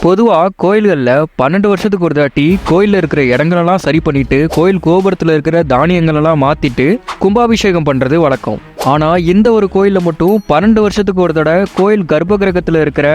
பொதுவாக கோயில்களில் 12 வருஷத்துக்கு ஒரு தாட்டி கோயிலில் இருக்கிற இடங்களெல்லாம் சரி பண்ணிட்டு கோயில் கோபுரத்தில் இருக்கிற தானியங்களெல்லாம் மாற்றிட்டு கும்பாபிஷேகம் பண்ணுறது வழக்கம். ஆனால் இந்த ஒரு கோயிலில் மட்டும் 12 வருஷத்துக்கு ஒரு தடவை கோயில் கர்ப்ப கிரகத்தில் இருக்கிற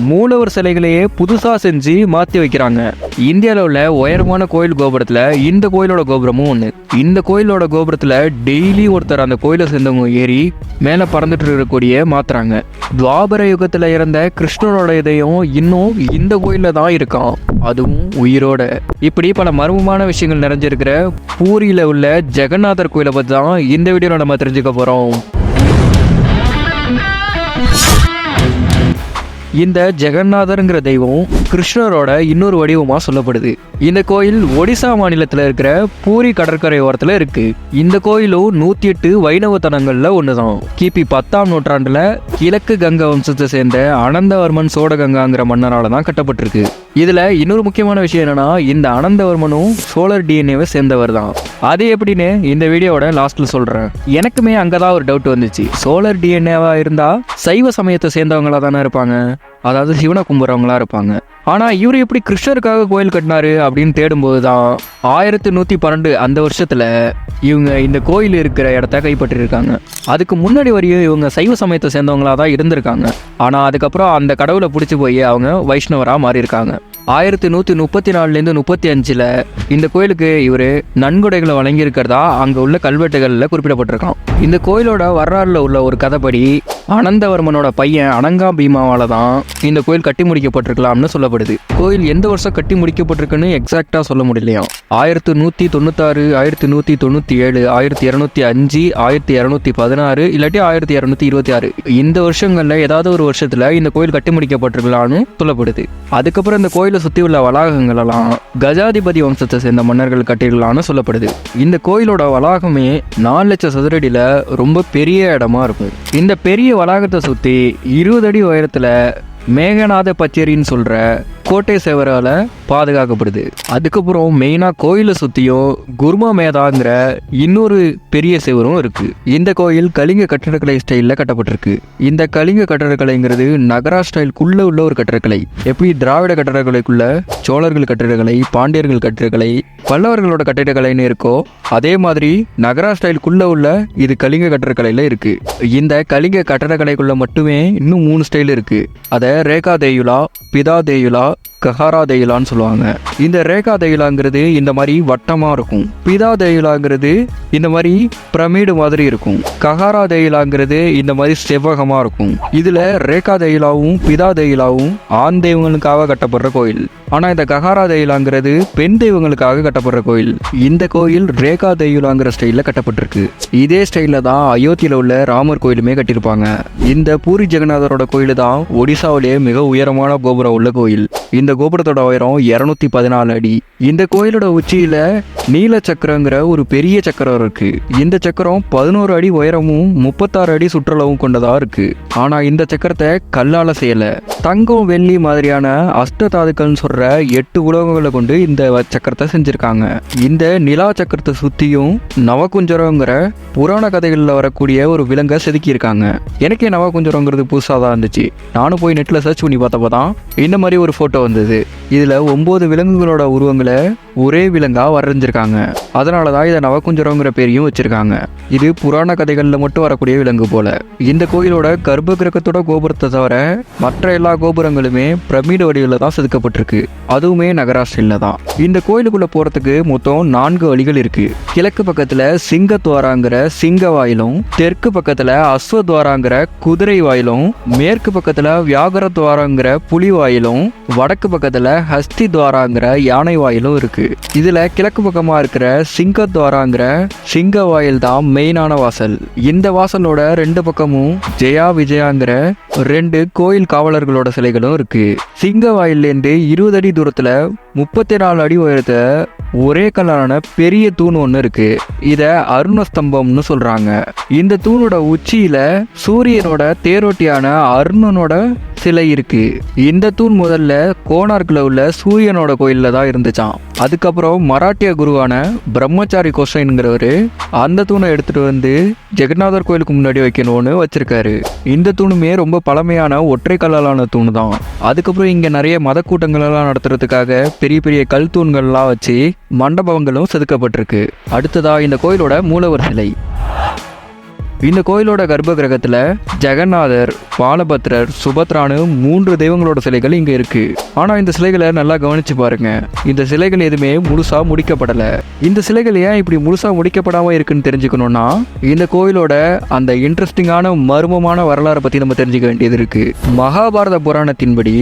மூலவர் சிலைகளையே புதுசாக செஞ்சு மாற்றி வைக்கிறாங்க. இந்தியாவில் உள்ள உயரமான கோயில் கோபுரத்தில் இந்த கோயிலோட கோபுரமும் ஒன்று. இந்த கோயிலோட கோபுரத்தில் டெய்லி ஒருத்தர் அந்த கோயிலை சேர்ந்தவங்க ஏறி மேலே பறந்துட்டு இருக்கக்கூடிய மாத்துறாங்க. துவாபர யுகத்தில் இறந்த கிருஷ்ணனோட இதயம் இன்னும் இந்த கோயிலில் தான் இருக்கான், அதுவும் உயிரோட. இப்படி பல மர்மமான விஷயங்கள் நிறைஞ்சிருக்கிற பூரியில் உள்ள ஜெகநாதர் கோயிலை பற்றி தான் இந்த வீடியோவில் நம்ம தெரிஞ்சுக்க போகிறோம். இந்த ஜெகநாதருங்கிற தெய்வம் கிருஷ்ணரோட இன்னொரு வடிவமாக சொல்லப்படுது. இந்த கோயில் ஒடிசா மாநிலத்தில் இருக்கிற பூரி கடற்கரை ஓரத்தில் இருக்கு. இந்த கோயிலும் 108 வைணவ தலங்கள்ல ஒண்ணுதான். கிபி 10ஆம் நூற்றாண்டுல கிழக்கு கங்கா வம்சத்தை சேர்ந்த அனந்தவர்மன் சோழகங்காங்கிற மன்னரால தான் கட்டப்பட்டிருக்கு. இதுல இன்னொரு முக்கியமான விஷயம் என்னன்னா, இந்த அனந்தவர்மனும் சோழர் டிஎன்ஏவை சேர்ந்தவர் தான். அது எப்படின்னு இந்த வீடியோவோட லாஸ்ட்ல சொல்றேன். எனக்குமே அங்கதான் ஒரு டவுட் வந்துச்சு. சோழர் டிஎன்ஏவா இருந்தா சைவ சமயத்தை சேர்ந்தவங்களா தானே இருப்பாங்க, அதாவது சிவனை கும்புறவங்களா இருப்பாங்க. ஆனா இவர் எப்படி கிருஷ்ணருக்காக கோயில் கட்டினாரு அப்படின்னு தேடும்போது தான் 1112 அந்த வருஷத்துல இவங்க இந்த கோயில் இருக்கிற இடத்த கைப்பற்றிருக்காங்க. அதுக்கு முன்னாடி வரையும் இவங்க சைவ சமயத்தை சேர்ந்தவங்களா தான் இருந்திருக்காங்க. ஆனா அதுக்கப்புறம் அந்த கடவுளை பிடிச்சி போய் அவங்க வைஷ்ணவரா மாறி இருக்காங்க. 1134லேருந்து 35 இந்த கோயிலுக்கு இவர் நன்கொடைகளை வழங்கியிருக்கிறதா அங்கே உள்ள கல்வெட்டுகளில் குறிப்பிடப்பட்டிருக்கான். இந்த கோயிலோட வரலாறுல உள்ள ஒரு கதைப்படி அனந்தவர்மனோட பையன் அனங்கா பீமாவால தான் இந்த கோயில் கட்டி முடிக்கப்பட்டிருக்கலாம்னு சொல்லப்படுது. கோயில் எந்த வருஷம் கட்டி முடிக்கப்பட்டிருக்குன்னு எக்ஸாக்டா சொல்ல முடியலையாம். 1196, 1197, 1205, 1216 இல்லாட்டி 1226 இந்த வருஷங்கள்ல ஏதாவது ஒரு வருஷத்துல இந்த கோயில் கட்டி முடிக்கப்பட்டிருக்கலாம்னு சொல்லப்படுது. அதுக்கப்புறம் இந்த கோயிலை சுத்தி உள்ள வளாகங்கள் எல்லாம் கஜாதிபதி வம்சத்தை சேர்ந்த மன்னர்கள் கட்டிடலாம்னு சொல்லப்படுது. இந்த கோயிலோட வளாகமே 4 லட்சம் சதுரடியில ரொம்ப பெரிய இடமா இருக்கும். இந்த பெரிய வளாகத்தை சுத்தி 20 அடி உயரத்துல மேகநாத பச்சேரின்னு சொல்ற கோட்டை சேவரால பாதுகாக்கப்படுது. அதுக்கப்புறம் மெயினா கோயிலை சுத்தியும் குர்மா மேதாங்கிற இன்னொரு பெரிய சேவரும் இருக்கு. இந்த கோயில் கலிங்க கட்டடக்கலை ஸ்டைல்ல கட்டப்பட்டிருக்கு. இந்த கலிங்க கட்டடக்கலைங்கிறது நகரா ஸ்டைலுக்குள்ள உள்ள ஒரு கட்டடக்கலை. எப்படி திராவிட கட்டடக்கலைக்குள்ள சோழர்கள் கட்டிடக்கலை, பாண்டியர்கள் கட்டிடக்கலை, பல்லவர்களோட கட்டிடக்கலைன்னு இருக்கோ அதே மாதிரி நகரா ஸ்டைலுக்குள்ள உள்ள இது கலிங்க கட்டடக்கலையில இருக்கு. இந்த கலிங்க கட்டடக்கலைக்குள்ள மட்டுமே இன்னும் 3 ஸ்டைல் இருக்கு. அதை ரேகா தேயுலா, பிதா தேயுலா, கஹாரா தேயுலான்னு சொல்லுவாங்க. இந்த ரேகா தேயுலாங்கிறது இந்த மாதிரி வட்டமா இருக்கும். பிதா தேயுலாங்கிறது இந்த மாதிரி பிரமிடு மாதிரி இருக்கும். கஹாரா தேயுலாங்கிறது இந்த மாதிரி செவ்வகமா இருக்கும். இதுல ரேகா தேயுலாவும் பிதா தேயுலாவும் ஆண் தெய்வங்களுக்காக கட்டப்படுற கோயில். ஆனா இந்த கஹாரா தேயுலாங்கிறது பெண் தெய்வங்களுக்காக கட்டப்படுற கோயில். இந்த கோயில் ரேகா தேயுலாங்கிற ஸ்டைல்ல கட்டப்பட்டிருக்கு. இதே ஸ்டைல்ல தான் அயோத்தியில உள்ள ராமர் கோயிலுமே கட்டியிருப்பாங்க. இந்த பூரி ஜெகநாதரோட கோயில் தான் ஒடிசாவிலேயே மிக உயரமான கோபுரம் உள்ள கோயில். இந்த கோபுரத்தோட உயரம் 214 அடி. இந்த கோயிலோட உச்சியில நீல சக்கரங்கிற ஒரு பெரிய சக்கரம் இருக்கு. இந்த சக்கரம் 11 அடி உயரமும் 36 அடி சுற்றளவும் கொண்டதா இருக்கு. ஆனா இந்த சக்கரத்தை கல்லால செய்யல. தங்கம், வெள்ளி மாதிரியான அஷ்டதாதுக்கள்னு சொல்ற 8 உலோகங்களை கொண்டு இந்த சக்கரத்தை செஞ்சிருக்காங்க. இந்த நிலா சக்கரத்தை சுத்தியும் நவகுஞ்சரங்கிற புராண கதைகள்ல வரக்கூடிய ஒரு விலங்கை செதுக்கி இருக்காங்க. எனக்கே நவகுஞ்சரங்கிறது புதுசா தான் இருந்துச்சு. நானும் போய் நெட்ல சர்ச் பண்ணி பார்த்தப்பதான் இந்த மாதிரி ஒரு போட்டோ வந்தது. இதுல 9 விலங்குகளோட உருவங்களை ஒரே விலங்கா வரைஞ்சிருக்காங்க. அதனாலதான் இதை நவகுஞ்சரங்கிற பேரையும் வச்சிருக்காங்க. இது புராண கதைகள்ல மட்டும் வரக்கூடிய விலங்கு போல. இந்த கோயிலோட கர்ப்ப கிரகத்தோட கோபுரத்தை தவிர மற்ற எல்லா கோபுரங்களுமே பிரமிடு வடிவில் தான் செதுக்கப்பட்டிருக்கு. அதுவுமே நகரா ஸ்டைல்ல தான். இந்த கோயிலுக்குள்ள போறதுக்கு மொத்தம் 4 வழிகள் இருக்கு. கிழக்கு பக்கத்துல சிங்கத்வாராங்கிற சிங்க வாயிலும், தெற்கு பக்கத்துல அஸ்வத்வாராங்கிற குதிரை வாயிலும், மேற்கு பக்கத்துல வியாகரத்வாராங்கிற புலி வாயிலும், வடக்கு பக்கத்துல ஹஸ்தி துவாராங்கிற யானை வாயிலும் இருக்கு. இதுல கிழக்கு பக்கமா இருக்கிற சிங்கத்வாராங்கிற சிங்க வாயில் தான் மெயினான வாசல். இந்த வாசலோட 2 பக்கமும் ஜெயா விஜயாங்கிற 2 கோயில் காவலர்களோட சிலைகளும் இருக்கு. சிங்க வாயிலேருந்து 20 அடி தூரத்துல 34 அடி உயரத்தை ஒரே கல்லான பெரிய தூண் ஒன்று இருக்கு. இத அருணஸ்தம்பம்னு சொல்றாங்க. இந்த தூணோட உச்சியில சூரியனோட தேரோட்டியான அருணனோட சிலை இருக்கு. இந்த தூண் முதல்ல கோனார்க்ல உள்ள சூரியனோட கோயில்ல தான் இருந்துச்சான். அதுக்கப்புறம் மராட்டிய குருவான பிரம்மச்சாரி கோஷைன்கிறவரு அந்த தூணை எடுத்துட்டு வந்து ஜெகநாதர் கோயிலுக்கு முன்னாடி வைக்கணும்னு வச்சிருக்காரு. இந்த தூணுமே ரொம்ப ரொம்ப பழமையான ஒற்றை கல்லாலான தூண் தான். அதுக்கப்புறம் இங்க நிறைய மத கூட்டங்கள் எல்லாம் நடத்துறதுக்காக பெரிய பெரிய கல் தூண்கள்லாம் வச்சு மண்டபங்களும் செதுக்கப்பட்டிருக்கு. அடுத்ததா இந்த கோயிலோட மூலவர் சிலை. இந்த கோயிலோட கர்ப்ப கிரகத்துல ஜெகநாதர், பாலபத்ரர், சுபத்ரானு 3 தெய்வங்களோட சிலைகள் இங்க இருக்கு. ஆனா இந்த சிலைகளை நல்லா கவனிச்சு பாருங்க, இந்த சிலைகள் எதுவுமே முழுசா முடிக்கப்படல. இந்த சிலைகள் ஏன் இப்படி முழுசா முடிக்கப்படாம இருக்குன்னு தெரிஞ்சுக்கணும்னா இந்த கோயிலோட அந்த இன்ட்ரெஸ்டிங்கான மர்மமான வரலாறை பத்தி நம்ம தெரிஞ்சுக்க வேண்டியது இருக்கு. மகாபாரத புராணத்தின்படி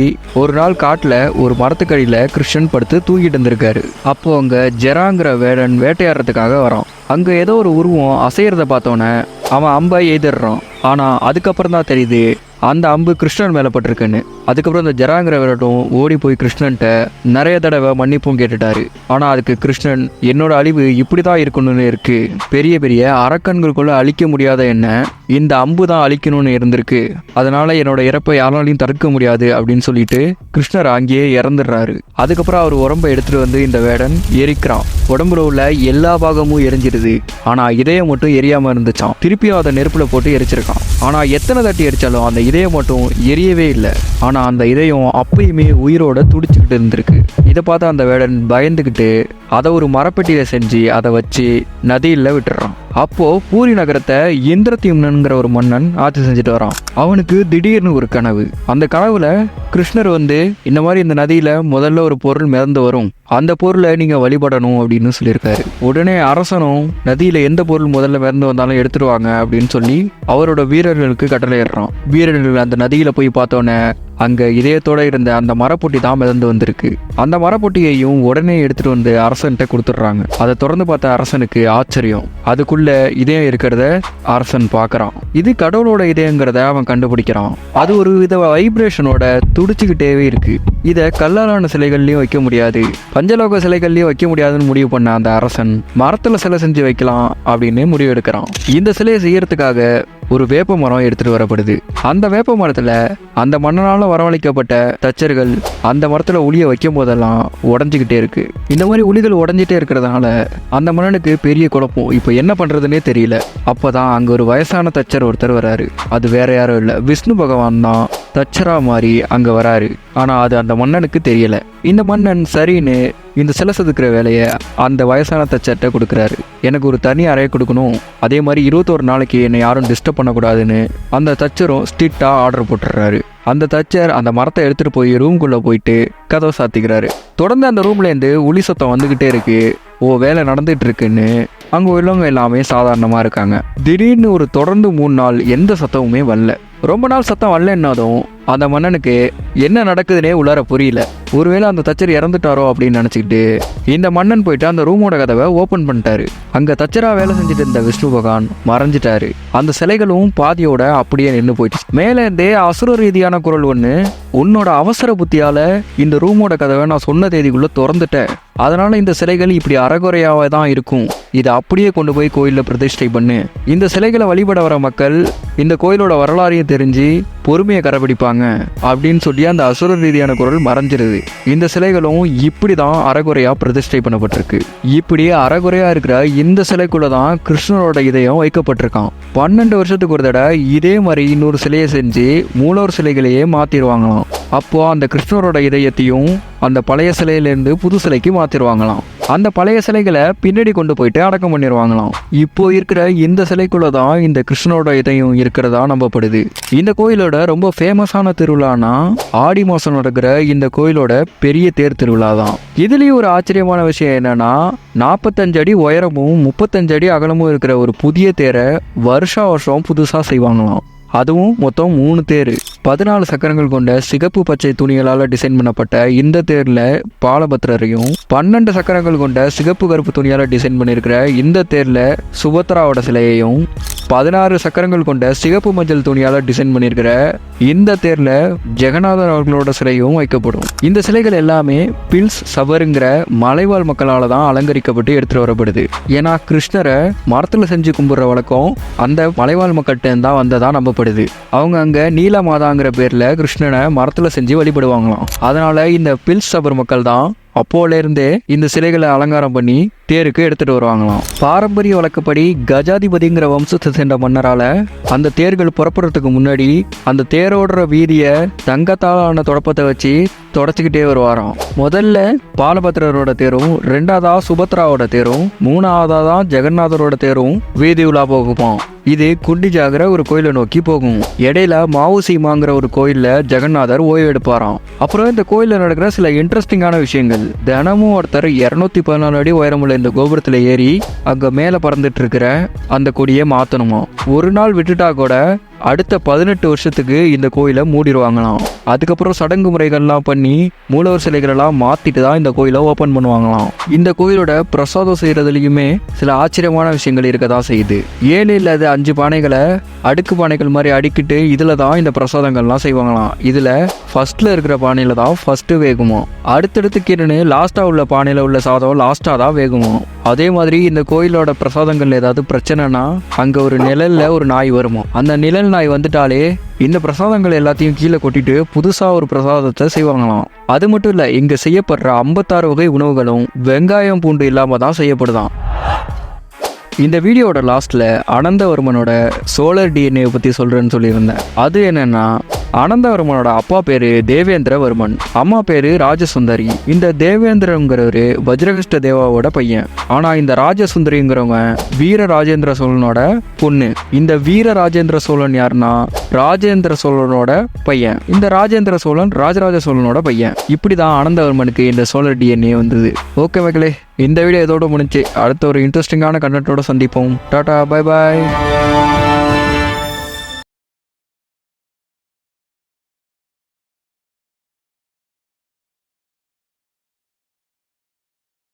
ஒரு நாள் காட்டுல ஒரு மரத்துக்கடியில கிருஷ்ணன் படுத்து தூங்கிட்டு இருந்திருக்காரு. அப்போ அங்க ஜெராங்கிற வேடன் வேட்டையாடுறதுக்காக வரான். அங்க ஏதோ ஒரு உருவம் அசையறத பார்த்தோன்னே அவன் அம்பை எதிர்றான். ஆனா அதுக்கப்புறம் தான் தெரியுது அந்த அம்பு கிருஷ்ணன் மேல பட்டிருக்குன்னு. அதுக்கப்புறம் இந்த ஜெராங்கிற விரட்டும் ஓடி போய் கிருஷ்ணன்ட்ட நிறைய தடவை மன்னிப்பும் கேட்டுட்டாரு. ஆனா அதுக்கு கிருஷ்ணன், என்னோட அழிவு இப்படிதான் இருக்கணும்னு இருக்கு, பெரிய பெரிய அரக்கன்களுக்குள்ள அழிக்க முடியாத என்ன இந்த அம்பு தான் அழிக்கணும்னு இருந்திருக்கு, அதனால என்னோட இறப்பை யாராலையும் தடுக்க முடியாது அப்படின்னு சொல்லிட்டு கிருஷ்ணர் அங்கேயே இறந்துடுறாரு. அதுக்கப்புறம் அவர் உடம்பை எடுத்துட்டு வந்து இந்த வேடன் எரிக்கிறான். உடம்புல உள்ள எல்லா பாகமும் எரிஞ்சிடுது. ஆனா இதயம் மட்டும் எரியாம இருந்துச்சான். திருப்பியும் அதை நெருப்புல போட்டு எரிச்சிருக்கான். ஆனா எத்தனை தட்டி எரிச்சாலும் அந்த இதயம் மட்டும் எரியவே இல்லை. ஆனா அந்த இதயம் அப்பயுமே உயிரோட துடிச்சுக்கிட்டு இருந்திருக்கு. இதை பார்த்து அந்த வேடன் பயந்துக்கிட்டு அதை ஒரு மரப்பெட்டியில செஞ்சு அதை வச்சு நதியில விட்டுறான். அப்போ பூரி நகரத்தை இந்திரத்யும்னன்கிற ஒரு மன்னன் ஆட்சி செஞ்சுட்டு வரான். அவனுக்கு திடீர்னு ஒரு கனவு. அந்த கனவுல கிருஷ்ணர் வந்து இந்த மாதிரி இந்த நதியில முதல்ல ஒரு பொருள் மிதந்து வரும், அந்த பொருளை நீங்க வழிபடணும் அப்படின்னு சொல்லியிருக்காரு. உடனே அரசனும் நதியில எந்த பொருள் முதல்ல மிதந்து வந்தாலும் எடுத்துருவாங்க அப்படின்னு சொல்லி அவரோட வீரர்களுக்கு கட்டளையிடுறான். வீரர்கள் அந்த நதியில போய் பார்த்தோன்னே அங்க இதயத்தோட இருந்த அந்த மரப்பொட்டி தான் மிதந்து வந்திருக்கு. அந்த மரப்பொட்டியையும் உடனே எடுத்துட்டு வந்து அரசன்கிட்ட கொடுத்துட்றாங்க. அதை திறந்து பார்த்த அரசனுக்கு ஆச்சரியம். அதுக்குள்ள இதயம் இருக்கிறத அரசன் பார்க்கறான். இது கடவுளோட இதயங்கிறத அவன் கண்டுபிடிக்கிறான். அது ஒரு வித வைப்ரேஷனோட துடிச்சுக்கிட்டேவே இருக்கு. இதை கல்லாலான சிலைகள்லயும் வைக்க முடியாது, பஞ்சலோக சிலைகள்லயும் வைக்க முடியாதுன்னு முடிவு பண்ண அந்த அரசன் மரத்துல சிலை செஞ்சு வைக்கலாம் அப்படின்னு முடிவு எடுக்கிறான். இந்த சிலையை செய்யறதுக்காக ஒரு வேப்ப மரம் எடுத்துட்டு வரப்படுது. அந்த வேப்ப மரத்துல அந்த மன்னனால வரவழைக்கப்பட்ட தச்சர்கள் அந்த மரத்துல உளிய வைக்கும் போதெல்லாம் உடஞ்சிக்கிட்டே இருக்கு. இந்த மாதிரி உளிகள் உடஞ்சிட்டே இருக்கிறதுனால அந்த மன்னனுக்கு பெரிய குழப்பம், இப்ப என்ன பண்றதுன்னே தெரியல. அப்பதான் அங்க ஒரு வயசான தச்சர் ஒருத்தர் வராரு. அது வேற யாரும் இல்ல, விஷ்ணு பகவான் தான் தச்சரா மாதிரி அங்க வராரு. ஆனா அது அந்த மன்னனுக்கு தெரியல. இந்த மன்னன் சரின்னு இந்த சிலை செதுக்கிற வேலையை அந்த வயசான தச்சர்கிட்ட கொடுக்குறாரு. எனக்கு ஒரு தனி அறையை கொடுக்கணும், அதே மாதிரி 21 நாளைக்கு என்னை யாரும் டிஸ்டர்ப் பண்ணக்கூடாதுன்னு அந்த தச்சரும் ஸ்ட்ரிக்டா ஆர்டர் போட்டுறாரு. அந்த தச்சர் அந்த மரத்தை எடுத்துட்டு போய் ரூம்குள்ள போயிட்டு கதவை சாத்திக்கிறாரு. தொடர்ந்து அந்த ரூம்ல இருந்து ஒலி சத்தம் வந்துகிட்டே இருக்கு. வேலை நடந்துட்டு இருக்குன்னு அங்க உள்ளவங்க எல்லாமே சாதாரணமா இருக்காங்க. திடீர்னு ஒரு தொடர்ந்து 3 நாள் எந்த சத்தமுமே வரல. ரொம்ப நாள் சத்தம் வரலன்னாலும் அந்த மன்னனுக்கு என்ன நடக்குதுன்னே உள்ளார புரியல. ஒருவேளை அந்த தச்சர் இறந்துட்டாரோ அப்படின்னு நினைச்சுக்கிட்டு இந்த மன்னன் போயிட்டு அந்த ரூமோட கதவை ஓபன் பண்ணிட்டாரு. அங்க தச்சரா வேலை செஞ்சுட்டு இருந்த விஷ்ணு பகவான் மறைஞ்சிட்டாரு. அந்த சிலைகளும் பாதியோட அப்படியே நின்று போயிடுச்சு. மேல இருந்தே அசுர ரீதியான குரல் ஒண்ணு, உன்னோட அவசர புத்தியால இந்த ரூமோட கதவை நான் சொன்ன தேதிக்குள்ள திறந்துட்டேன், அதனால இந்த சிலைகள் இப்படி அறகுறையாவே தான் இருக்கும், இதை அப்படியே கொண்டு போய் கோயிலில் பிரதிஷ்டை பண்ணு. இந்த சிலைகளை வழிபட வர மக்கள் இந்த கோயிலோட வரலாறையும் தெரிஞ்சு பொறுமையை கடைபிடிப்பாங்க அப்படின்னு சொல்லி அந்த அசுர ரீதியான குரல் மறைஞ்சிருது. இந்த சிலைகளும் இப்படி தான் அறகுறையா பிரதிஷ்டை பண்ணப்பட்டிருக்கு. இப்படி அறகுறையா இருக்கிற இந்த சிலைக்குள்ள தான் கிருஷ்ணரோட இதயம் வைக்கப்பட்டிருக்கான். 12 வருஷத்துக்கு ஒரு தடவை இதே மாதிரி இன்னொரு சிலையை செஞ்சு மூலவர் சிலைகளையே மாத்திடுவாங்களாம். அப்போ அந்த கிருஷ்ணரோட இதயத்தையும் அந்த பழைய சிலையிலேருந்து புது சிலைக்கு மாத்திருவாங்களாம். அந்த பழைய சிலைகளை பின்னாடி கொண்டு போயிட்டு அடக்கம் பண்ணிடுவாங்களாம். இப்போ இருக்கிற இந்த சிலைக்குள்ள தான் இந்த கிருஷ்ணரோட இதயம் இருக்கிறதா நம்பப்படுது. இந்த கோயிலோட ரொம்ப ஃபேமஸான திருவிழானா ஆடி மாசம் நடக்கிற இந்த கோயிலோட பெரிய தேர் திருவிழா தான். இதுலயும் ஒரு ஆச்சரியமான விஷயம் என்னன்னா 45 அடி உயரமும் 35 அடி அகலமும் இருக்கிற ஒரு புதிய தேரை வருஷம் புதுசா செய்வாங்களாம். அதுவும் மொத்தம் 3 தேர், 14 சக்கரங்கள் கொண்ட சிகப்பு பச்சை துணிகளால் டிசைன் பண்ணப்பட்ட இந்த தேர்ல பாலபத்ரரையும், 12 சக்கரங்கள் கொண்ட சிகப்பு கருப்பு துணியால டிசைன் பண்ணியிருக்கிற இந்த தேர்ல சுபத்ராவோட சிலையையும், 16 சக்கரங்கள் கொண்ட சிகப்பு மஞ்சள் துணியால டிசைன் பண்ணியிருக்கிற இந்த தேர்ல ஜெகநாதர் அவர்களோட சிலையும் வைக்கப்படும். இந்த சிலைகள் எல்லாமே பில்ஸ் சபருங்கிற மலைவாழ் மக்களால தான் அலங்கரிக்கப்பட்டு எடுத்துட்டு வரப்படுது. ஏன்னா கிருஷ்ணரை மரத்துல செஞ்சு கும்பிடுற வழக்கம் அந்த மலைவாழ் மக்கள்கிட்ட தான் வந்ததா நம்பப்படுது. அவங்க அங்க நீலமாதாங்கிற பேர்ல கிருஷ்ணனை மரத்துல செஞ்சு வழிபடுவாங்களாம். அதனால இந்த பில்ஸ் சபர் மக்கள் தான் அப்போல இருந்தே இந்த சிலைகளை அலங்காரம் பண்ணி தேருக்கு எடுத்துட்டு வருவாங்களாம். பாரம்பரிய வழக்கப்படி கஜாதிபதிங்கிற வம்சத்தை சேர்ந்த மன்னரால அந்த தேர்கள் புறப்படுறதுக்கு முன்னாடி அந்த தேரோடுற வீதிய தங்கத்தாலான தொடப்பத்தை வச்சு தொடச்சிக்கிட்டே வருவாராம். முதல்ல பாலபத்திரரோட தேரும், ரெண்டாவதா சுபத்ராவோட தேரும், மூணாவதா தான் ஜெகநாதரோட தேரும் வீதி உலா போகுமா. இது குண்டிஜாகிற ஒரு கோயிலை நோக்கி போகும். இடையில மாவுசீமாங்கிற ஒரு கோயில்ல ஜெகநாதர் ஓய்வு எடுப்பாராம். அப்புறம் இந்த கோயில்ல நடக்கிற சில இன்ட்ரெஸ்டிங்கான விஷயங்கள். தினமும் ஒருத்தர் 214 அடி உயரமுள்ள இந்த கோபுரத்துல ஏறி அங்க மேல பறந்துட்டு இருக்கிற அந்த கொடியை மாத்தணுமா. ஒரு நாள் விட்டுட்டா கூட அடுத்த 18 வருஷத்துக்கு இந்த கோயிலை மூடிடுவாங்களாம். அதுக்கப்புறம் சடங்கு முறைகள்லாம் பண்ணி மூலவர் சிலைகளெல்லாம் மாத்திட்டு தான் இந்த கோயிலை ஓபன் பண்ணுவாங்களாம். இந்த கோயிலோட பிரசாதம் செய்யறதுலயுமே சில ஆச்சரியமான விஷயங்கள் இருக்கதான் செய்யுது. 7 இல்லாத 5 பானைகளை அடுக்கு பானைகள் மாதிரி அடிக்கிட்டு இதுல தான் இந்த பிரசாதங்கள்லாம் செய்வாங்களாம். இதுல ஃபர்ஸ்ட்ல இருக்கிற பானையில தான் ஃபர்ஸ்ட் வேகுமா. அடுத்தடுத்து கீழே லாஸ்டா உள்ள பானையில உள்ள சாதம் லாஸ்டா தான் வேகுமா. அதே மாதிரி இந்த கோயிலோட பிரசாதங்கள் ஏதாவது பிரச்சனைனா அங்க ஒரு நிழல்ல ஒரு நாய் வருமா. அந்த நிழல் நாய் வந்துட்டாலே இந்த பிரசாதங்கள் எல்லாத்தையும் கீழே கொட்டிட்டு புதுசா ஒரு பிரசாதத்தை செய்வாங்களாம். அது மட்டும் இல்ல, இங்க செய்யப்படுற 56 வகை உணவுகளும் வெங்காயம் பூண்டு இல்லாம தான் செய்யப்படுதான். இந்த வீடியோட லாஸ்ட்ல அனந்தவர்மனோட சோழர் டிஎன்ஏ பத்தி சொல்றேன்னு சொல்லியிருந்தேன். அது என்னன்னா, அனந்தவர்மனோட அப்பா பேரு தேவேந்திரவர்மன், அம்மா பேரு ராஜசுந்தரி. இந்த தேவேந்திரங்கிறவரு வஜ்ரகிஷ்ட தேவாவோட பையன். ஆனா இந்த ராஜசுந்தரிங்கிறவங்க வீர ராஜேந்திர சோழனோட பொண்ணு. இந்த வீர ராஜேந்திர சோழன் யாருன்னா ராஜேந்திர சோழனோட பையன். இந்த ராஜேந்திர சோழன் ராஜராஜ சோழனோட பையன். இப்படிதான் அனந்தவர்மனுக்கு இந்த சோழர் டிஎன்ஏ வந்தது. ஓகே மக்களே, இந்த வீடியோ இதோட முடிஞ்சு. அடுத்த ஒரு இன்ட்ரெஸ்டிங்கான கண்டென்ட்டோட சந்திப்போம். Tata, bye bye.